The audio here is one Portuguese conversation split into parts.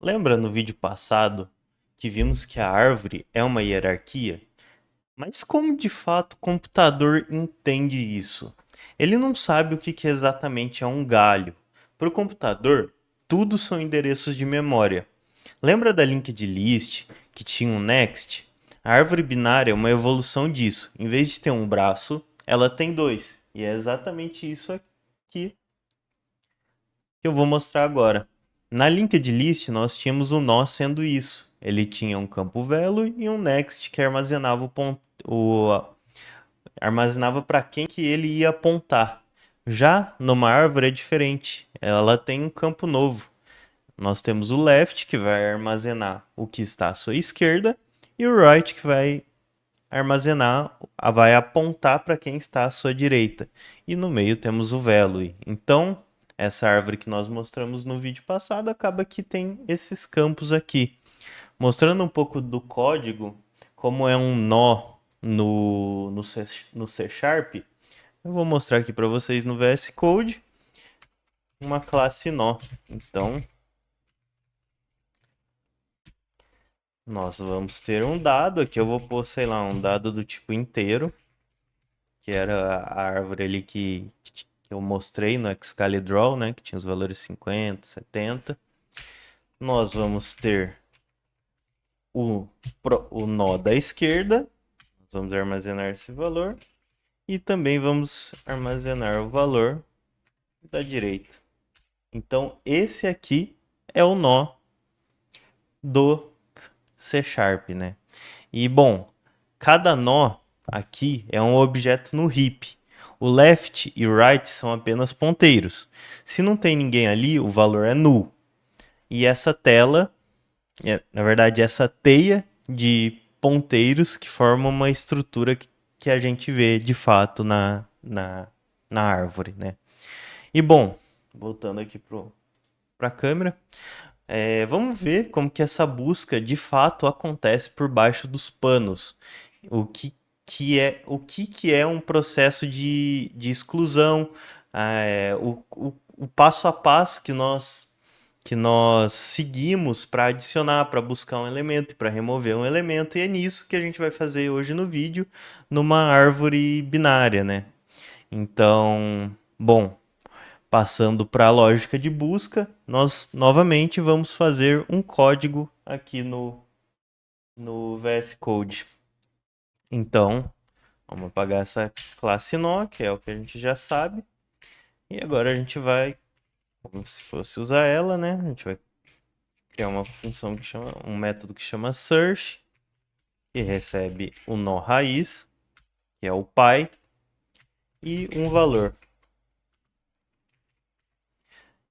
Lembra no vídeo passado que vimos que a árvore é uma hierarquia? Mas como de fato o computador entende isso? Ele não sabe o que exatamente é um galho. Para o computador, tudo são endereços de memória. Lembra da linked list que tinha um next? A árvore binária é uma evolução disso. Em vez de ter um braço, ela tem dois. E é exatamente isso aqui que eu vou mostrar agora. Na linked list, nós tínhamos o nó sendo isso. Ele tinha um campo velo e um next que armazenava armazenava para quem que ele ia apontar. Já numa árvore é diferente. Ela tem um campo novo. Nós temos o left que vai armazenar o que está à sua esquerda e o right que vai apontar para quem está à sua direita. E no meio temos o velo. Então, essa árvore que nós mostramos no vídeo passado acaba que tem esses campos aqui. Mostrando um pouco do código, como é um nó no C Sharp, eu vou mostrar aqui para vocês no VS Code uma classe nó. Então, nós vamos ter um dado, aqui eu vou pôr, sei lá, um dado do tipo inteiro, que era a árvore ali que eu mostrei no Excalidraw, né, que tinha os valores 50, 70. Nós vamos ter o nó da esquerda, nós vamos armazenar esse valor, e também vamos armazenar o valor da direita. Então, esse aqui é o nó do C Sharp, né? E, bom, cada nó aqui é um objeto no heap. O left e o right são apenas ponteiros. Se não tem ninguém ali, o valor é null. E essa tela, na verdade, essa teia de ponteiros que formam uma estrutura que a gente vê de fato na árvore, né? E bom, voltando aqui para a câmera, vamos ver como que essa busca de fato acontece por baixo dos panos. O que é um processo de exclusão, o passo a passo que nós seguimos para adicionar, para buscar um elemento, para remover um elemento, e é nisso que a gente vai fazer hoje no vídeo, numa árvore binária, né? Então, bom, passando para a lógica de busca, nós novamente vamos fazer um código aqui no VS Code. Então, vamos apagar essa classe nó, que é o que a gente já sabe. E agora a gente vai, como se fosse usar ela, né? A gente vai criar uma função um método que chama search, que recebe o nó raiz, que é o pai, e um valor.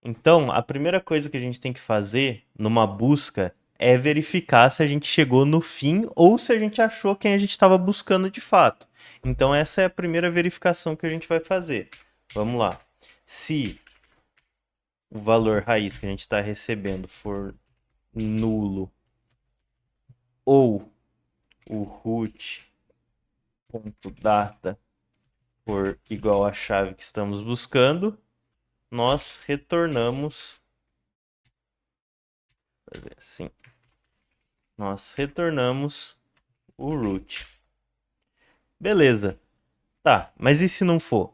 Então, a primeira coisa que a gente tem que fazer numa busca é verificar se a gente chegou no fim ou se a gente achou quem a gente estava buscando de fato. Então, essa é a primeira verificação que a gente vai fazer. Vamos lá. Se o valor raiz que a gente está recebendo for nulo ou o root.data for igual à chave que estamos buscando, nós retornamos, fazer assim, nós retornamos o root. Beleza. Tá, mas e se não for?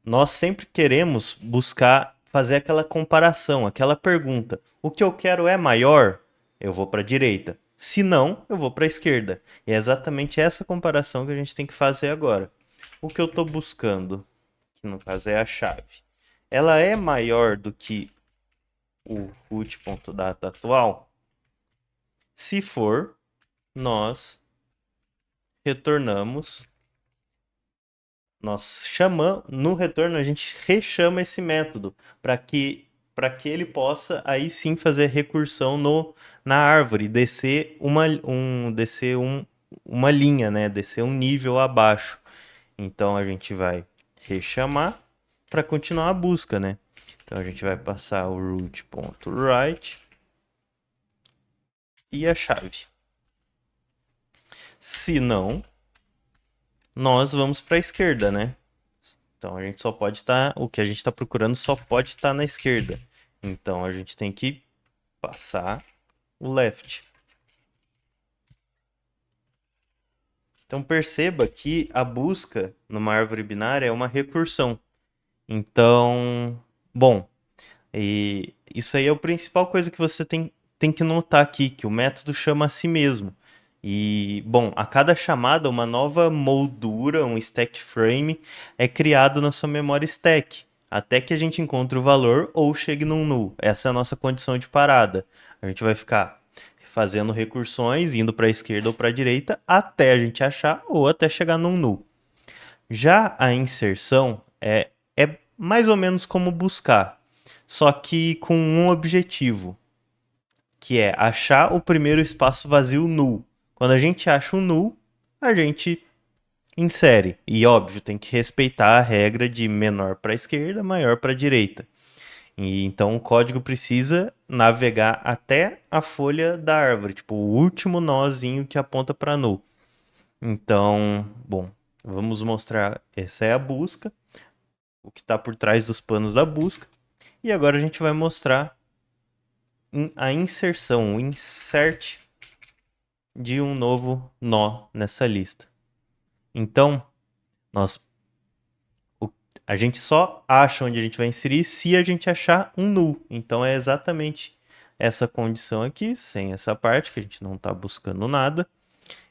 Nós sempre queremos buscar fazer aquela comparação, aquela pergunta. O que eu quero é maior? Eu vou para a direita. Se não, eu vou para a esquerda. E é exatamente essa comparação que a gente tem que fazer agora. O que eu estou buscando, que no caso é a chave, ela é maior do que o root.data atual? Se for, nós retornamos, nós chamamos, no retorno a gente rechama esse método para que ele possa aí sim fazer recursão na árvore, uma linha, né? Descer um nível abaixo. Então a gente vai rechamar para continuar a busca, né? Então a gente vai passar o root.write e a chave. Se não, nós vamos para a esquerda, né? Então a gente só pode estar, o que a gente está procurando só pode estar na esquerda. Então a gente tem que passar o left. Então perceba que a busca numa árvore binária é uma recursão. Então, bom, e isso aí é a principal coisa que você tem que notar aqui, que o método chama a si mesmo. E, bom, a cada chamada, uma nova moldura, um stack frame, é criado na sua memória stack, até que a gente encontre o valor ou chegue num null. Essa é a nossa condição de parada. A gente vai ficar fazendo recursões, indo para a esquerda ou para a direita, até a gente achar ou até chegar num null. Já a inserção é mais ou menos como buscar, só que com um objetivo, que é achar o primeiro espaço vazio null. Quando a gente acha um null, a gente insere. E óbvio, tem que respeitar a regra de menor para a esquerda, maior para a direita. E então o código precisa navegar até a folha da árvore, tipo o último nozinho que aponta para null. Então, bom, vamos mostrar. Essa é a busca, o que está por trás dos panos da busca. E agora a gente vai mostrar a inserção, o insert de um novo nó nessa lista. Então, nós, a gente só acha onde a gente vai inserir se a gente achar um null. Então é exatamente essa condição aqui, sem essa parte, que a gente não está buscando nada.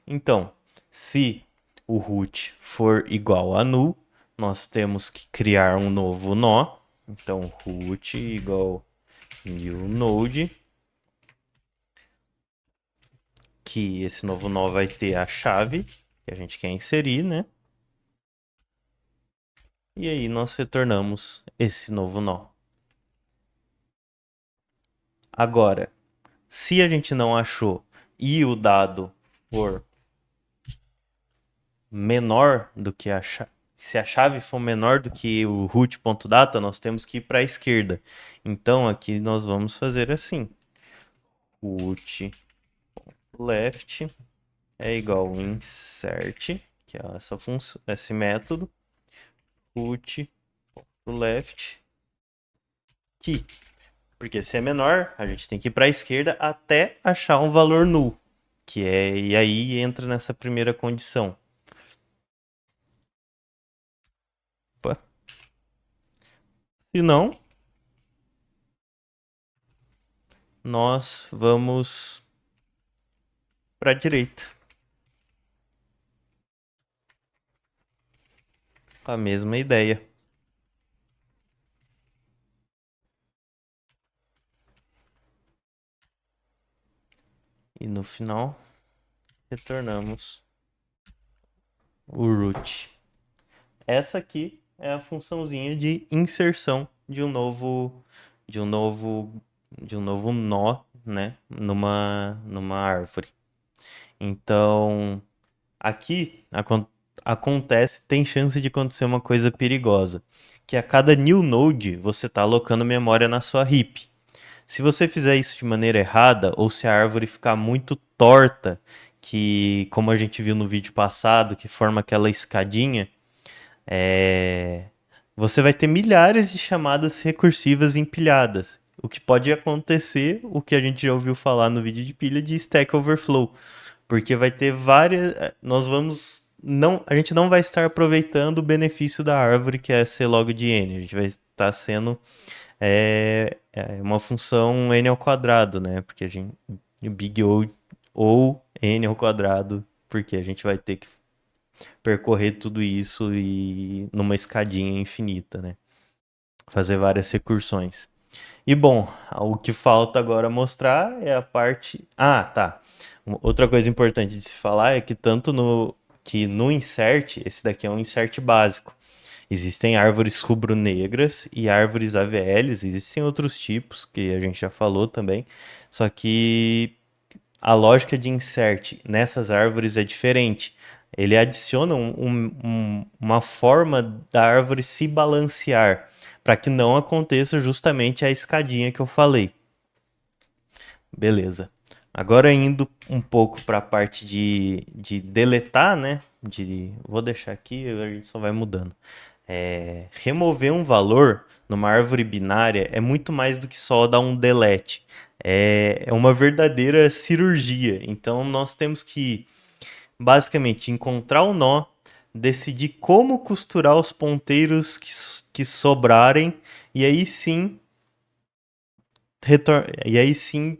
Então, se o root for igual a null, nós temos que criar um novo nó. Então, root igual new node, que esse novo nó vai ter a chave que a gente quer inserir, né? E aí nós retornamos esse novo nó. Agora, se a gente não achou e o dado for menor do que a chave, se a chave for menor do que o root.data, nós temos que ir para a esquerda. Então aqui nós vamos fazer assim. Root left é igual a insert, que é essa função, esse método, root left key. Porque se é menor, a gente tem que ir para a esquerda até achar um valor null, que é, e aí entra nessa primeira condição. Opa. Se não, nós vamos para a direita. Com a mesma ideia. E no final, retornamos o root. Essa aqui é a funçãozinha de inserção de um novo nó, né, numa árvore. Então, aqui acontece, tem chance de acontecer uma coisa perigosa, que a cada new node você está alocando memória na sua heap. Se você fizer isso de maneira errada, ou se a árvore ficar muito torta, que como a gente viu no vídeo passado, que forma aquela escadinha, você vai ter milhares de chamadas recursivas empilhadas. O que pode acontecer, o que a gente já ouviu falar no vídeo de pilha, de Stack Overflow. Porque vai ter várias. Nós vamos. Não, a gente não vai estar aproveitando o benefício da árvore, que é ser log de n. A gente vai estar sendo uma função n ao quadrado, né? Porque a gente. Big O ou n ao quadrado, porque a gente vai ter que percorrer tudo isso e numa escadinha infinita, né? Fazer várias recursões. E bom, o que falta agora mostrar é a parte. Ah, tá. Outra coisa importante de se falar é que tanto no insert, esse daqui é um insert básico. Existem árvores rubro-negras e árvores AVLs, existem outros tipos que a gente já falou também, só que a lógica de insert nessas árvores é diferente. Ele adiciona uma forma da árvore se balancear, para que não aconteça justamente a escadinha que eu falei. Beleza. Agora indo um pouco para a parte de deletar, né? Vou deixar aqui, a gente só vai mudando. Remover um valor numa árvore binária é muito mais do que só dar um delete. É uma verdadeira cirurgia. Então nós temos que basicamente encontrar o nó, decidir como costurar os ponteiros que sobrarem e aí sim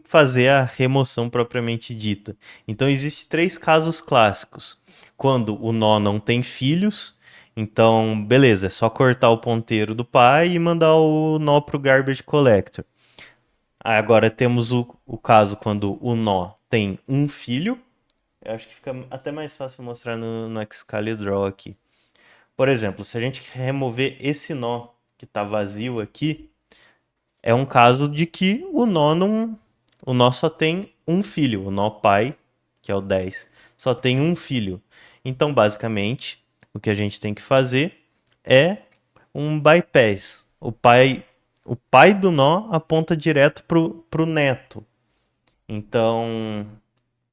fazer a remoção propriamente dita. Então existem três casos clássicos. Quando o nó não tem filhos, então beleza, é só cortar o ponteiro do pai e mandar o nó para o garbage collector. Agora temos o caso quando o nó tem um filho. Eu acho que fica até mais fácil mostrar no Excalidraw aqui. Por exemplo, se a gente remover esse nó que está vazio aqui, é um caso de que o nó não. O nó só tem um filho. O nó pai, que é o 10, só tem um filho. Então, basicamente, o que a gente tem que fazer é um bypass. O pai do nó aponta direto pro neto. Então,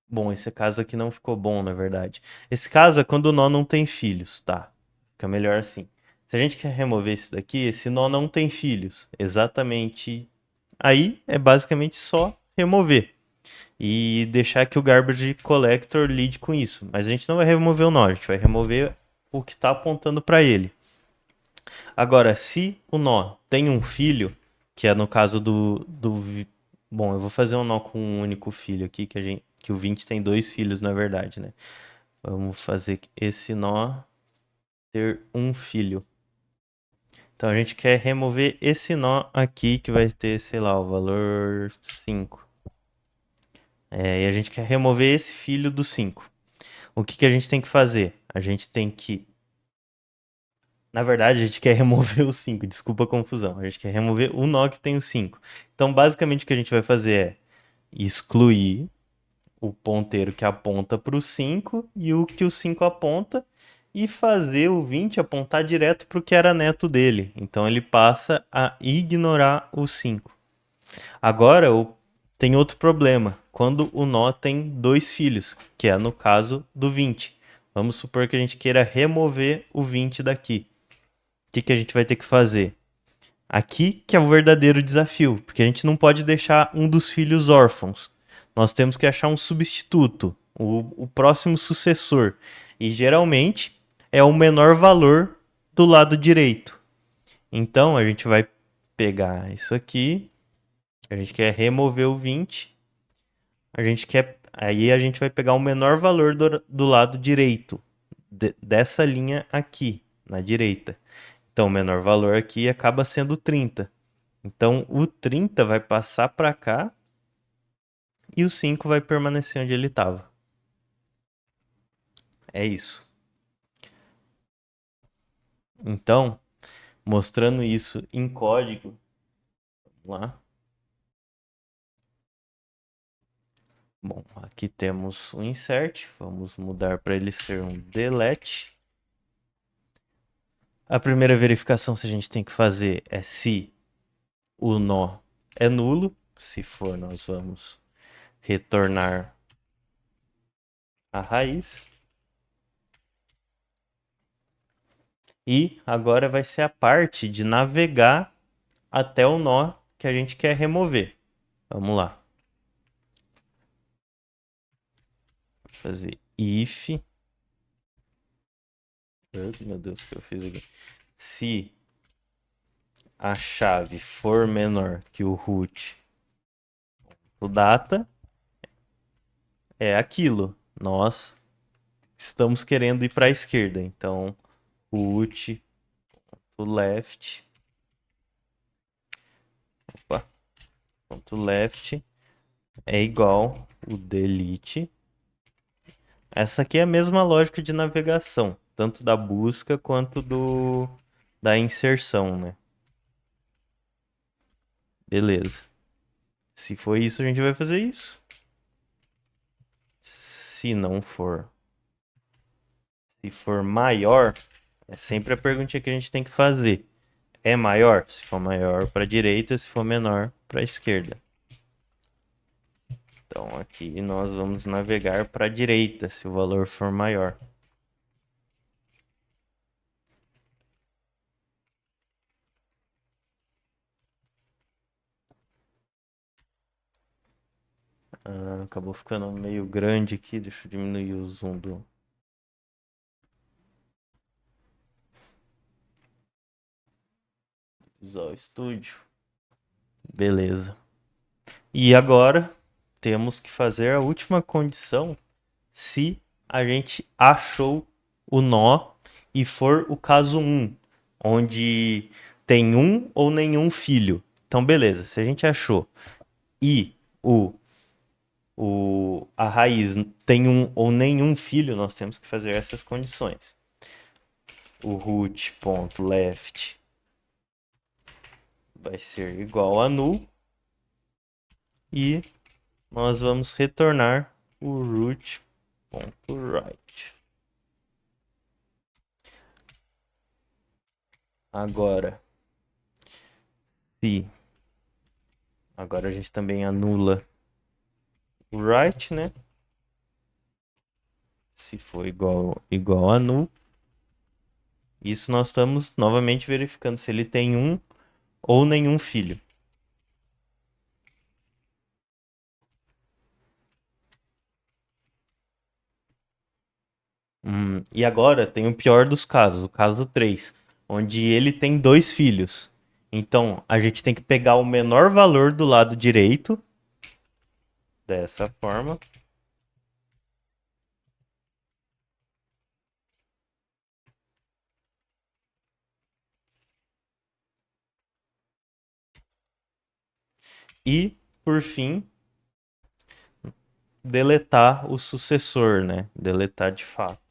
bom, esse caso aqui não ficou bom, na verdade. Esse caso é quando o nó não tem filhos, tá? Fica melhor assim. Se a gente quer remover esse daqui, esse nó não tem filhos. Exatamente. Aí é basicamente só remover e deixar que o garbage collector lide com isso. Mas a gente não vai remover o nó, a gente vai remover o que está apontando para ele. Agora, se o nó tem um filho, que é no caso do. Bom, eu vou fazer um nó com um único filho aqui, que o 20 tem dois filhos, na verdade, né? Vamos fazer esse nó ter um filho. Então a gente quer remover esse nó aqui, que vai ter, sei lá, o valor 5. E a gente quer remover esse filho do 5. O que a gente tem que fazer? A gente tem que. Na verdade, a gente quer remover o 5. Desculpa a confusão. A gente quer remover o nó que tem o 5. Então, basicamente, o que a gente vai fazer é excluir o ponteiro que aponta para o 5 e o que o 5 aponta e fazer o 20 apontar direto para o que era neto dele. Então, ele passa a ignorar o 5. Agora, tem outro problema. Quando o nó tem dois filhos, que é no caso do 20. Vamos supor que a gente queira remover o 20 daqui. O que a gente vai ter que fazer? Aqui que é o verdadeiro desafio, porque a gente não pode deixar um dos filhos órfãos. Nós temos que achar um substituto, o próximo sucessor. E geralmente é o menor valor do lado direito. Então a gente vai pegar isso aqui, a gente quer remover o 20, aí a gente vai pegar o menor valor do lado direito, dessa linha aqui, na direita. Então, o menor valor aqui acaba sendo 30. Então, o 30 vai passar para cá e o 5 vai permanecer onde ele estava. É isso. Então, mostrando isso em código, vamos lá. Bom, aqui temos o insert, vamos mudar para ele ser um delete. A primeira verificação que a gente tem que fazer é se o nó é nulo. Se for, nós vamos retornar a raiz. E agora vai ser a parte de navegar até o nó que a gente quer remover. Vamos lá. Vou fazer if. Meu Deus, o que eu fiz aqui? Se a chave for menor que o root do data, é aquilo. Nós estamos querendo ir para a esquerda. Então, root to left. Opa. Ponto left é igual o delete. Essa aqui é a mesma lógica de navegação, tanto da busca quanto da inserção, né? Beleza. Se for isso, a gente vai fazer isso. Se não for, se for maior, é sempre a perguntinha que a gente tem que fazer. É maior? Se for maior para a direita, se for menor para a esquerda. Então aqui nós vamos navegar para a direita, se o valor for maior. Acabou ficando meio grande aqui. Deixa eu diminuir o zoom do Visual Studio. Beleza. E agora temos que fazer a última condição se a gente achou o nó e for o caso 1, onde tem um ou nenhum filho. Então, beleza, se a gente achou e a raiz tem um ou nenhum filho, nós temos que fazer essas condições. O root.left vai ser igual a null e nós vamos retornar o root.right. Agora, se agora a gente também anula o right, né? Se for igual a null, isso nós estamos novamente verificando se ele tem um ou nenhum filho. E agora tem o pior dos casos, o caso 3, onde ele tem 2 filhos. Então, a gente tem que pegar o menor valor do lado direito, dessa forma. E, por fim, deletar o sucessor, né? Deletar de fato.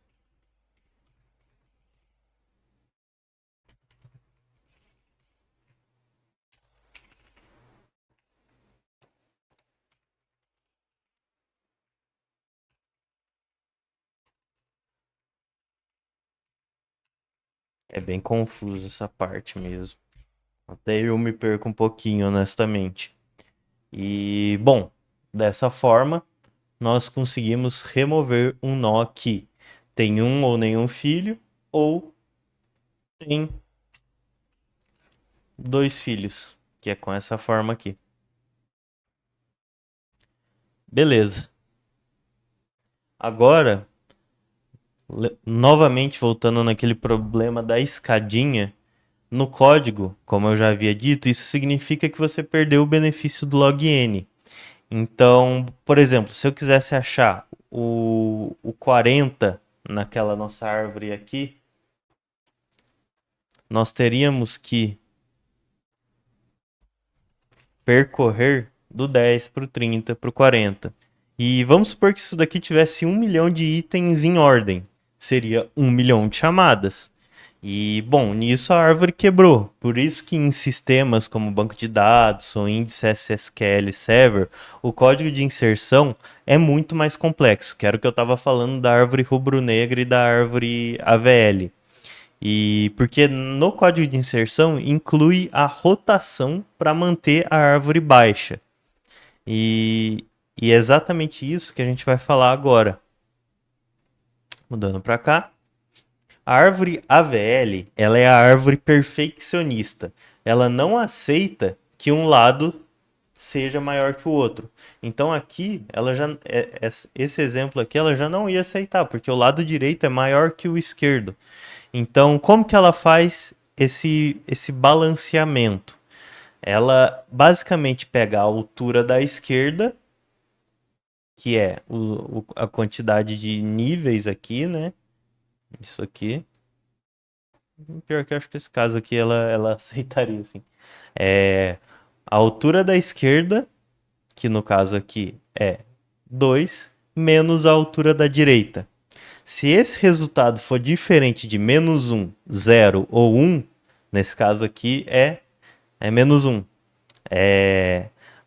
É bem confuso essa parte mesmo. Até eu me perco um pouquinho, honestamente. E, bom, dessa forma, nós conseguimos remover um nó que tem um ou nenhum filho, ou tem 2 filhos, que é com essa forma aqui. Beleza. Agora, novamente voltando naquele problema da escadinha, no código, como eu já havia dito, isso significa que você perdeu o benefício do log_n. Então, por exemplo, se eu quisesse achar o 40 naquela nossa árvore aqui, nós teríamos que percorrer do 10 para o 30 para o 40. E vamos supor que isso daqui tivesse 1 milhão de itens em ordem. Seria 1 milhão de chamadas. E, bom, nisso a árvore quebrou. Por isso que em sistemas como banco de dados ou índice SSQL Server, o código de inserção é muito mais complexo, que era o que eu estava falando da árvore rubro-negra e da árvore AVL. E porque no código de inserção inclui a rotação para manter a árvore baixa. E, e é exatamente isso que a gente vai falar agora. Mudando para cá. A árvore AVL, ela é a árvore perfeccionista. Ela não aceita que um lado seja maior que o outro. Então aqui, ela já esse exemplo aqui ela já não ia aceitar, porque o lado direito é maior que o esquerdo. Então, como que ela faz esse balanceamento? Ela basicamente pega a altura da esquerda, que é a quantidade de níveis aqui, né? Isso aqui. Pior que eu acho que esse caso aqui ela aceitaria, assim. É a altura da esquerda, que no caso aqui é 2, menos a altura da direita. Se esse resultado for diferente de -1, 0 ou 1, nesse caso aqui é -1.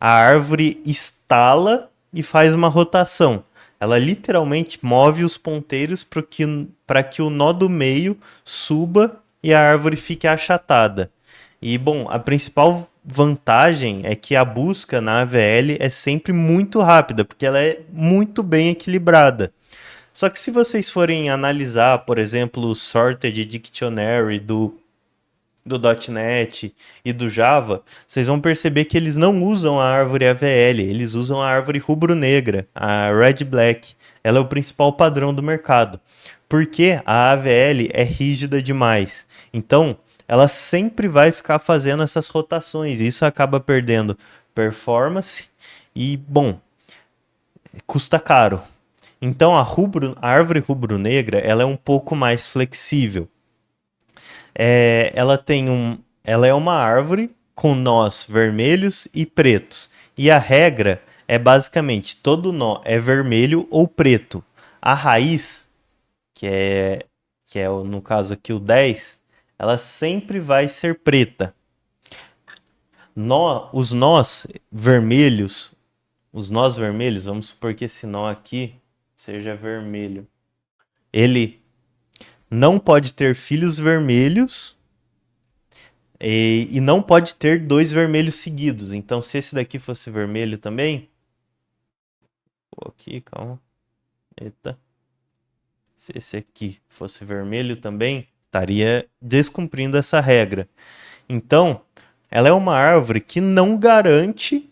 A árvore estala e faz uma rotação. Ela literalmente move os ponteiros para que o nó do meio suba e a árvore fique achatada. E, bom, a principal vantagem é que a busca na AVL é sempre muito rápida, porque ela é muito bem equilibrada. Só que se vocês forem analisar, por exemplo, o Sorted Dictionary do .NET e do Java, vocês vão perceber que eles não usam a árvore AVL, eles usam a árvore rubro-negra, a Red Black. Ela é o principal padrão do mercado. Porque a AVL é rígida demais. Então, ela sempre vai ficar fazendo essas rotações. Isso acaba perdendo performance e, bom, custa caro. Então, a árvore rubro-negra ela é um pouco mais flexível. Ela é uma árvore com nós vermelhos e pretos. E a regra é basicamente todo nó é vermelho ou preto. A raiz, que é, no caso aqui o 10, ela sempre vai ser preta. Os nós vermelhos, vamos supor que esse nó aqui seja vermelho. Ele não pode ter filhos vermelhos e não pode ter dois vermelhos seguidos. Então, se esse daqui fosse vermelho também. Pô, aqui, calma. Eita. Se esse aqui fosse vermelho também, estaria descumprindo essa regra. Então, ela é uma árvore que não garante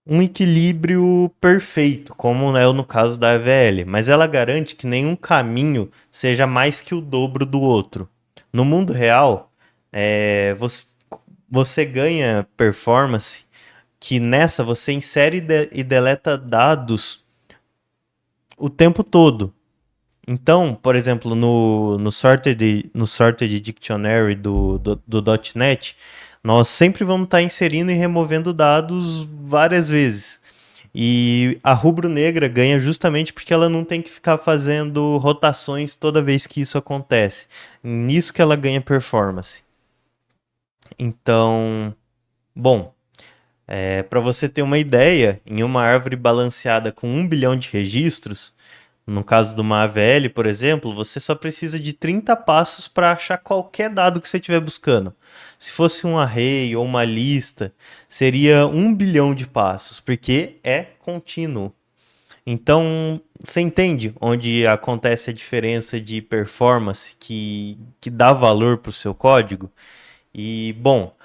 um equilíbrio perfeito, como é no caso da AVL, mas ela garante que nenhum caminho seja mais que o dobro do outro. No mundo real, você ganha performance que nessa você insere e deleta dados o tempo todo. Então, por exemplo, no sorted dictionary do .NET, nós sempre vamos estar inserindo e removendo dados várias vezes. E a rubro-negra ganha justamente porque ela não tem que ficar fazendo rotações toda vez que isso acontece. Nisso que ela ganha performance. Então, bom, para você ter uma ideia, em uma árvore balanceada com 1 bilhão de registros, no caso do uma AVL, por exemplo, você só precisa de 30 passos para achar qualquer dado que você estiver buscando. Se fosse um array ou uma lista, seria 1 bilhão de passos, porque é contínuo. Então, você entende onde acontece a diferença de performance que dá valor para o seu código? E, bom,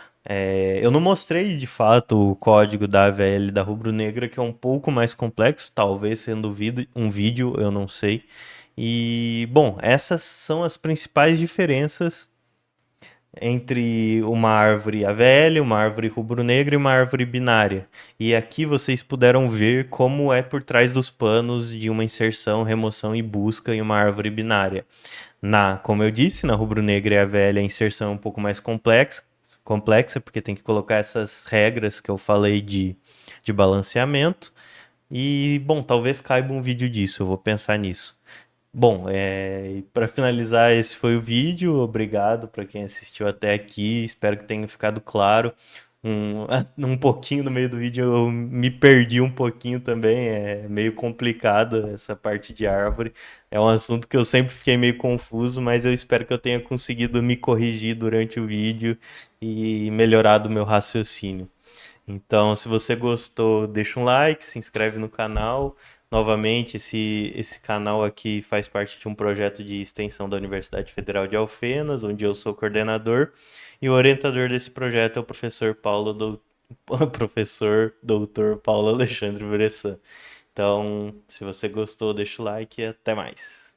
eu não mostrei de fato o código da AVL da Rubro Negra, que é um pouco mais complexo, talvez sendo um vídeo, eu não sei. E, bom, essas são as principais diferenças entre uma árvore AVL, uma árvore rubro-negra e uma árvore binária. E aqui vocês puderam ver como é por trás dos panos de uma inserção, remoção e busca em uma árvore binária. Como eu disse, na rubro-negra e AVL a inserção é um pouco mais complexa, porque tem que colocar essas regras que eu falei de balanceamento. E, bom, talvez caiba um vídeo disso, eu vou pensar nisso. Bom, para finalizar, esse foi o vídeo. Obrigado para quem assistiu até aqui. Espero que tenha ficado claro. Um, um pouquinho no meio do vídeo eu me perdi um pouquinho também. É meio complicado essa parte de árvore. É um assunto que eu sempre fiquei meio confuso, mas eu espero que eu tenha conseguido me corrigir durante o vídeo e melhorado o meu raciocínio. Então, se você gostou, deixa um like, se inscreve no canal. Novamente, esse canal aqui faz parte de um projeto de extensão da Universidade Federal de Alfenas, onde eu sou coordenador, e o orientador desse projeto é o professor doutor Paulo Alexandre Bressan. Então, se você gostou, deixa o like e até mais.